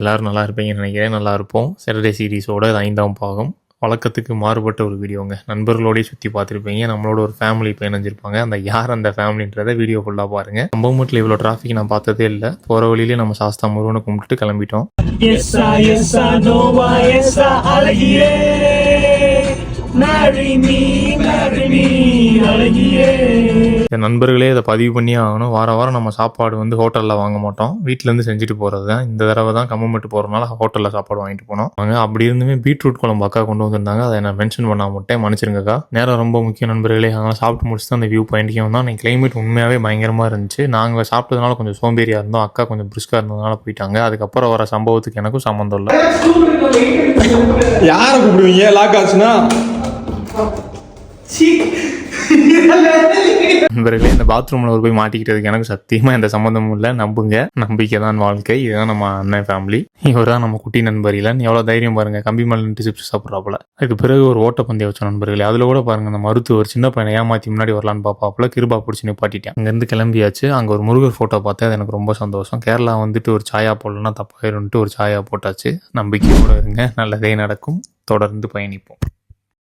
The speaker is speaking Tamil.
எல்லோரும் நல்லா இருப்பீங்கன்னு நினைக்கிறேன். நல்லா இருப்போம். சாட்டர்டே சீரீஸோட 5ஆம் பாகம். வழக்கத்துக்கு மாறுபட்ட ஒரு வீடியோங்க. நண்பர்களோடய சுற்றி பார்த்துருப்பீங்க. நம்மளோட ஒரு ஃபேமிலி இப்போ இணைஞ்சிருப்பாங்க. அந்த யார் அந்த ஃபேமிலின்றதை வீடியோ ஃபுல்லாக பாருங்கள். கம்பமூட்டில் இவ்வளோ டிராஃபிக் நான் பார்த்ததே இல்லை. போகிற வழியிலே நம்ம சாஸ்தா முருகனை கும்பிட்டுட்டு கிளம்பிட்டோம். நண்பர்களே இதை பதிவு பண்ணி ஆகணும். வார வாரம் நம்ம சாப்பாடு வந்து ஹோட்டலில் வாங்க மாட்டோம். வீட்டிலேருந்து செஞ்சுட்டு போகிறது தான். இந்த தடவை தான் கம்பமட்டு போகிறதுனால ஹோட்டலில் சாப்பாடு வாங்கிட்டு போனோம். வாங்க. அப்படி இருந்துமே பீட்ரூட் குழம்பு அக்கா கொண்டு வந்திருந்தாங்க. அதை நான் மென்ஷன் பண்ண மாட்டேன், மன்னிச்சிருங்கக்கா. நேரம் ரொம்ப முக்கியம் நண்பர்களே. அதனால் சாப்பிட்டு முடிச்சுட்டு அந்த வியூ பாயிண்ட்க்கு வந்தோம். அன்றைக்கி கிளைமேட் உண்மையாகவே பயங்கரமாக இருந்துச்சு. நாங்கள் சாப்பிட்டதுனால கொஞ்சம் சோம்பேறியாக இருந்தோம். அக்கா கொஞ்சம் பிரிஸ்காக இருந்ததுனால போயிட்டாங்க. அதுக்கப்புறம் வர சம்பவத்துக்கு எனக்கும் சம்மந்தம் இல்லை. யாரை கூப்பிடுவீங்க லாக் ஆச்சுன்னா? நண்பர்களே, இந்த பாத்ரூமில் ஒரு போய் மாட்டிக்கிட்டதுக்கு எனக்கு சத்தியமாக எந்த சம்மந்தமும் இல்லை. நம்புங்க, நம்பிக்கை தான் வாழ்க்கை. இதுதான் நம்ம அண்ணன் ஃபேமிலி. இவர் தான் நம்ம குட்டி நண்பர் இல்லைன்னு எவ்வளோ தைரியம் பாருங்கள். கம்பி மேலே நின்று சிப்ஸ் சாப்பிட்றாப்புல. அதுக்கு பிறகு ஒரு ஓட்டப்பந்தயம் வச்சோம் நண்பர்களே. அதில் கூட பாருங்கள், அந்த மருத்துவர் சின்ன பையனை ஏமாற்றி முன்னாடி வரலான்னு பார்ப்பாப்புல கிருபா பிடிச்சி நிப்பாட்டிட்டேன். அங்கேருந்து கிளம்பியாச்சு. அங்கே ஒரு முருகர் ஃபோட்டோ பார்த்தேன். அது எனக்கு ரொம்ப சந்தோஷம். கேரளா வந்துட்டு ஒரு சாயா போடலன்னா தப்பாயிருந்துட்டு ஒரு சாயா போட்டாச்சு. நம்பிக்கையோடு இருங்க, நல்லதே நடக்கும். தொடர்ந்து பயணிப்போம்.